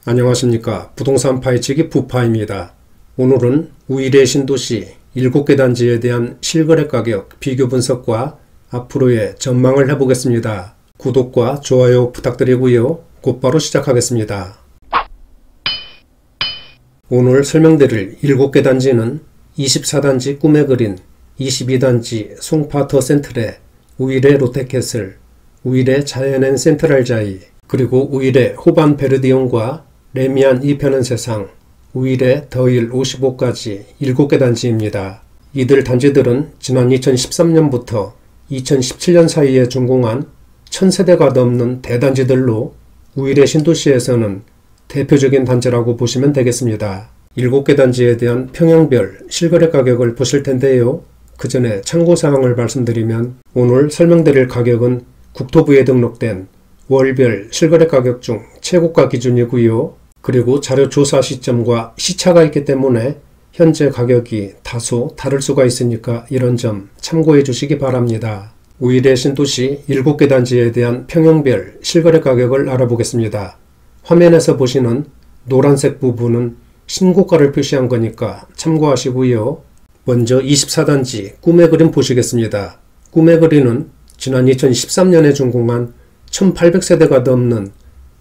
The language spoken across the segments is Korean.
안녕하십니까. 부동산 파헤치기 부파입니다. 오늘은 우일의 신도시 7개 단지에 대한 실거래 가격 비교 분석과 앞으로의 전망을 해보겠습니다. 구독과 좋아요 부탁드리고요. 곧바로 시작하겠습니다. 오늘 설명드릴 7개 단지는 24단지 꿈의 그린, 22단지 송파터 센트레, 우일의 롯데캐슬, 우일의 자이언 센트럴자이, 그리고 우일의 호반 베르디온과 레미안 이편한 세상, 우일의 더힐 55까지 7개 단지입니다. 이들 단지들은 지난 2013년부터 2017년 사이에 준공한 1000세대가 넘는 대단지들로 우일의 신도시에서는 대표적인 단지라고 보시면 되겠습니다. 7개 단지에 대한 평형별 실거래 가격을 보실 텐데요. 그 전에 참고사항을 말씀드리면 오늘 설명드릴 가격은 국토부에 등록된 월별 실거래 가격 중 최고가 기준이고요. 그리고 자료 조사 시점과 시차가 있기 때문에 현재 가격이 다소 다를 수가 있으니까 이런 점 참고해 주시기 바랍니다. 우일의 신도시 7개 단지에 대한 평형별 실거래 가격을 알아보겠습니다. 화면에서 보시는 노란색 부분은 신고가를 표시한 거니까 참고하시고요. 먼저 24단지 꿈의 그린 보시겠습니다. 꿈의 그린은 지난 2013년에 준공한 1800세대가 넘는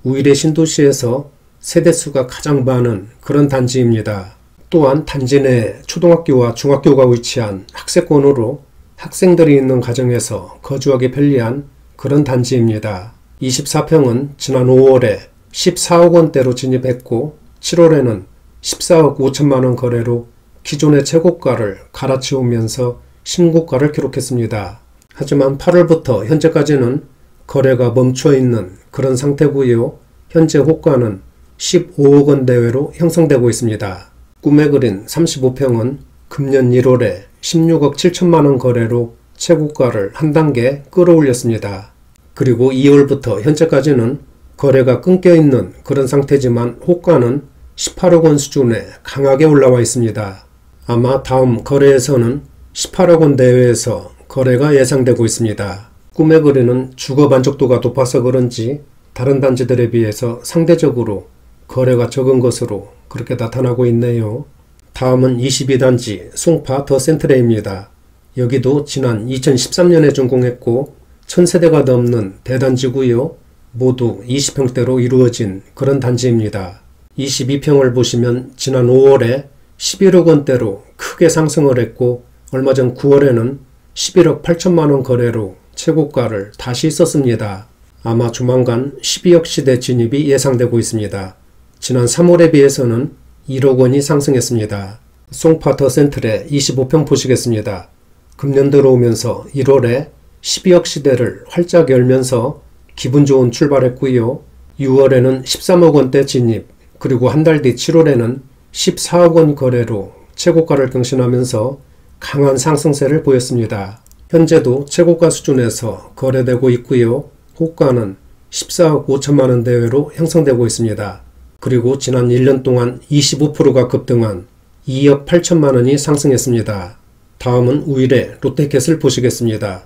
우일의 신도시에서 세대수가 가장 많은 그런 단지입니다. 또한 단지 내에 초등학교와 중학교가 위치한 학세권으로 학생들이 있는 가정에서 거주하기 편리한 그런 단지입니다. 24평은 지난 5월에 14억 원대로 진입했고 7월에는 14억 5천만원 거래로 기존의 최고가를 갈아치우면서 신고가를 기록했습니다. 하지만 8월부터 현재까지는 거래가 멈춰있는 그런 상태고요. 현재 호가는 15억 원 대외로 형성되고 있습니다. 꿈의 그린 35평은 금년 1월에 16억 7천만원 거래로 최고가를 한 단계 끌어올렸습니다. 그리고 2월부터 현재까지는 거래가 끊겨있는 그런 상태지만 호가는 18억 원 수준에 강하게 올라와 있습니다. 아마 다음 거래에서는 18억 원 내외에서 거래가 예상되고 있습니다. 꿈의 그린은 주거 만족도가 높아서 그런지 다른 단지들에 비해서 상대적으로 거래가 적은 것으로 그렇게 나타나고 있네요. 다음은 22단지 송파 더 센트레입니다. 여기도 지난 2013년에 준공했고 1000세대가 넘는 대단지고요. 모두 20평대로 이루어진 그런 단지입니다. 22평을 보시면 지난 5월에 11억 원대로 크게 상승을 했고 얼마 전 9월에는 11억 8천만원 거래로 최고가를 다시 썼습니다. 아마 조만간 12억 시대 진입이 예상되고 있습니다. 지난 3월에 비해서는 1억 원이 상승했습니다. 송파터 센트레 25평 보시겠습니다. 금년 들어오면서 1월에 12억 시대를 활짝 열면서 기분 좋은 출발했고요. 6월에는 13억 원대 진입, 그리고 한 달 뒤 7월에는 14억 원 거래로 최고가를 경신하면서 강한 상승세를 보였습니다. 현재도 최고가 수준에서 거래되고 있고요. 호가는 14억 5천만원 대외로 형성되고 있습니다. 그리고 지난 1년 동안 25%가 급등한 2억 8천만원이 상승했습니다. 다음은 우일의 롯데캐슬 보시겠습니다.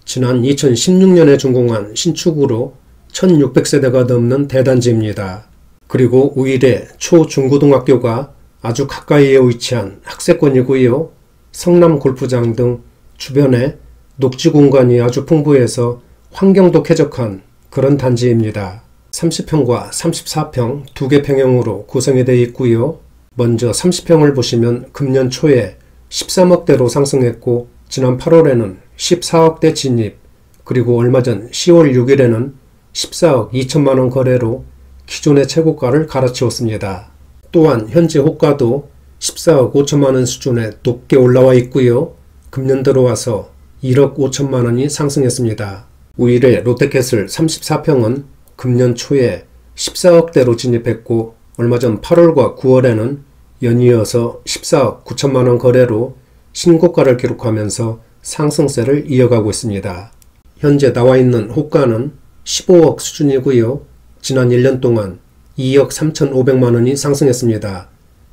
지난 2016년에 준공한 신축으로 1600세대가 넘는 대단지입니다. 그리고 우일의 초중고등학교가 아주 가까이에 위치한 학세권이고요. 성남 골프장 등 주변에 녹지 공간이 아주 풍부해서 환경도 쾌적한 그런 단지입니다. 30평과 34평 두 개 평형으로 구성이 되어 있고요. 먼저 30평을 보시면 금년 초에 13억대로 상승했고 지난 8월에는 14억대 진입, 그리고 얼마 전 10월 6일에는 14억 2천만원 거래로 기존의 최고가를 갈아치웠습니다. 또한 현재 호가도 14억 5천만원 수준에 높게 올라와 있고요. 금년 들어와서 1억 5천만원이 상승했습니다. 우일의 롯데캐슬 34평은 금년 초에 14억대로 진입했고 얼마 전 8월과 9월에는 연이어서 14억 9천만원 거래로 신고가를 기록하면서 상승세를 이어가고 있습니다. 현재 나와 있는 호가는 15억 수준이고요. 지난 1년 동안 2억 3,500만원이 상승했습니다.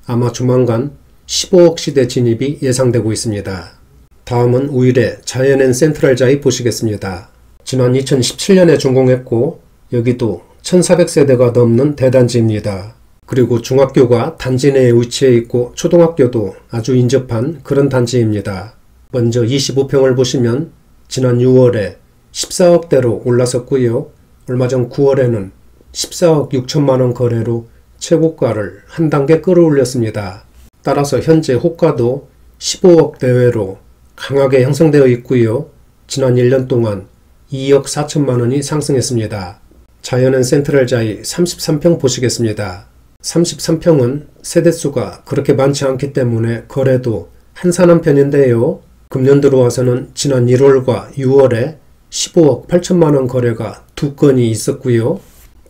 아마 조만간 15억 시대 진입이 예상되고 있습니다. 다음은 우일의 자이언 센트럴자이 보시겠습니다. 지난 2017년에 준공했고 여기도 1400세대가 넘는 대단지입니다. 그리고 중학교가 단지 내에 위치해 있고 초등학교도 아주 인접한 그런 단지입니다. 먼저 25평을 보시면 지난 6월에 14억대로 올라섰고요. 얼마 전 9월에는 14억 6천만원 거래로 최고가를 한 단계 끌어올렸습니다. 따라서 현재 호가도 15억 내외로 강하게 형성되어 있고요. 지난 1년 동안 2억 4천만원이 상승했습니다. 자연은 센트럴자이 33평 보시겠습니다. 33평은 세대수가 그렇게 많지 않기 때문에 거래도 한산한 편인데요. 금년 들어와서는 지난 1월과 6월에 15억 8천만원 거래가 2건이 있었고요.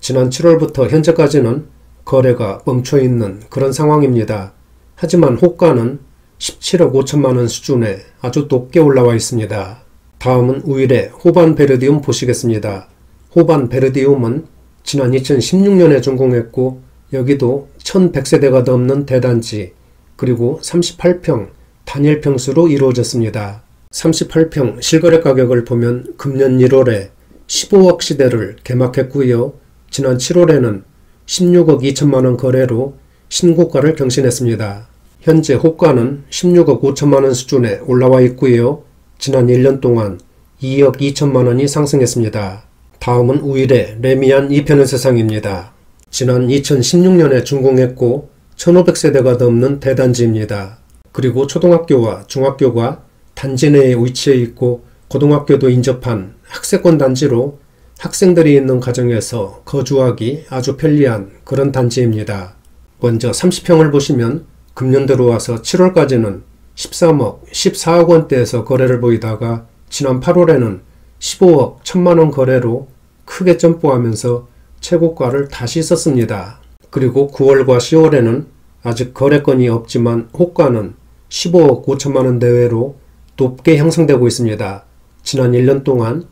지난 7월부터 현재까지는 거래가 멈춰있는 그런 상황입니다. 하지만 호가는 17억 5천만원 수준에 아주 높게 올라와 있습니다. 다음은 우일의 호반 베르디움 보시겠습니다. 호반 베르디움은 지난 2016년에 준공했고 여기도 1100세대가 넘는 대단지 그리고 38평 단일 평수로 이루어졌습니다. 38평 실거래 가격을 보면 금년 1월에 15억 시대를 개막했고요. 지난 7월에는 16억 2천만원 거래로 신고가를 경신했습니다. 현재 호가는 16억 5천만원 수준에 올라와 있고요. 지난 1년 동안 2억 2천만원이 상승했습니다. 다음은 우일의 레미안 2편의 세상입니다. 지난 2016년에 준공했고 1500세대가 넘는 대단지입니다. 그리고 초등학교와 중학교가 단지 내에 위치해 있고 고등학교도 인접한 학세권 단지로 학생들이 있는 가정에서 거주하기 아주 편리한 그런 단지입니다. 먼저 30평을 보시면 금년 들어와서 7월까지는 13억, 14억 원대에서 거래를 보이다가 지난 8월에는 15억 1천만원 거래로 크게 점프하면서 최고가를 다시 썼습니다. 그리고 9월과 10월에는 아직 거래건이 없지만 호가는 15억 5천만원 내외로 높게 형성되고 있습니다. 지난 1년 동안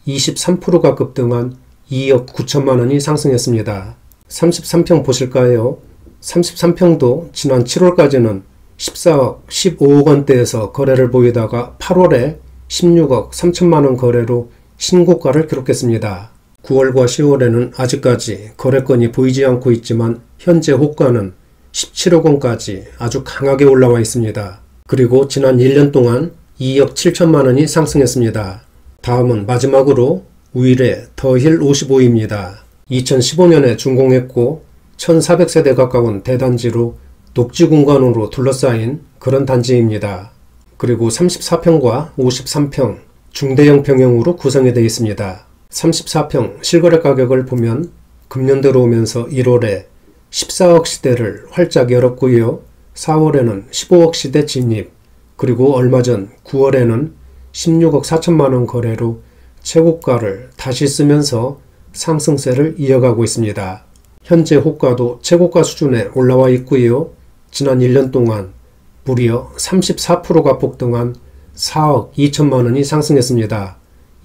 23%가 급등한 2억 9천만원이 상승했습니다. 33평 보실까요? 33평도 지난 7월까지는 14억, 15억 원대에서 거래를 보이다가 8월에 16억 3천만원 거래로 신고가를 기록했습니다. 9월과 10월에는 아직까지 거래건이 보이지 않고 있지만 현재 호가는 17억 원까지 아주 강하게 올라와 있습니다. 그리고 지난 1년 동안 2억 7천만원이 상승했습니다. 다음은 마지막으로 우일의 더힐 55입니다. 2015년에 준공했고 1400세대 가까운 대단지로 녹지 공간으로 둘러싸인 그런 단지입니다. 그리고 34평과 53평 중대형 평형으로 구성이 되어 있습니다. 34평 실거래 가격을 보면 금년 들어오면서 1월에 14억 시대를 활짝 열었고요. 4월에는 15억 시대 진입, 그리고 얼마 전 9월에는 16억 4천만원 거래로 최고가를 다시 쓰면서 상승세를 이어가고 있습니다. 현재 호가도 최고가 수준에 올라와 있고요. 지난 1년 동안 무려 34%가 폭등한 4억 2천만원이 상승했습니다.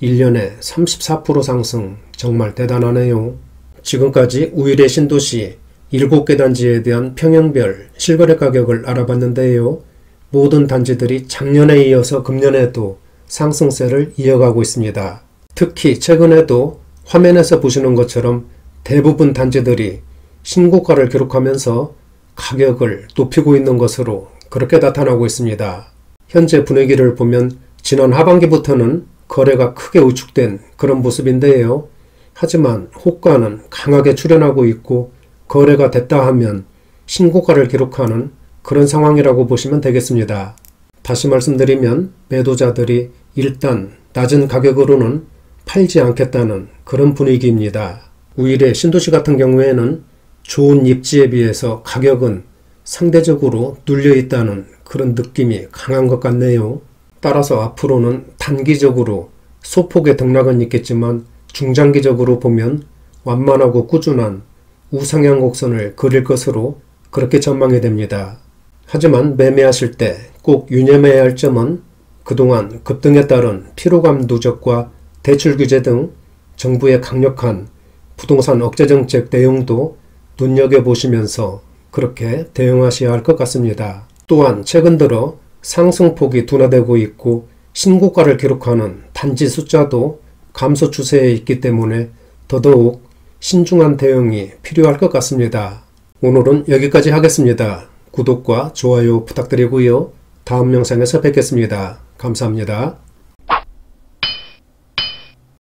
1년에 34% 상승, 정말 대단하네요. 지금까지 우일의 신도시 7개 단지에 대한 평형별 실거래 가격을 알아봤는데요. 모든 단지들이 작년에 이어서 금년에도 상승세를 이어가고 있습니다. 특히 최근에도 화면에서 보시는 것처럼 대부분 단지들이 신고가를 기록하면서 가격을 높이고 있는 것으로 그렇게 나타나고 있습니다. 현재 분위기를 보면 지난 하반기부터는 거래가 크게 위축된 그런 모습인데요. 하지만 호가는 강하게 출현하고 있고 거래가 됐다 하면 신고가를 기록하는 그런 상황이라고 보시면 되겠습니다. 다시 말씀드리면 매도자들이 일단 낮은 가격으로는 팔지 않겠다는 그런 분위기입니다. 우일의 신도시 같은 경우에는 좋은 입지에 비해서 가격은 상대적으로 눌려 있다는 그런 느낌이 강한 것 같네요. 따라서 앞으로는 단기적으로 소폭의 등락은 있겠지만 중장기적으로 보면 완만하고 꾸준한 우상향 곡선을 그릴 것으로 그렇게 전망이 됩니다. 하지만 매매하실 때 꼭 유념해야 할 점은 그동안 급등에 따른 피로감 누적과 대출 규제 등 정부의 강력한 부동산 억제 정책 내용도 눈여겨보시면서 그렇게 대응하셔야 할 것 같습니다. 또한 최근 들어 상승폭이 둔화되고 있고 신고가를 기록하는 단지 숫자도 감소 추세에 있기 때문에 더더욱 신중한 대응이 필요할 것 같습니다. 오늘은 여기까지 하겠습니다. 구독과 좋아요 부탁드리고요. 다음 영상에서 뵙겠습니다. 감사합니다.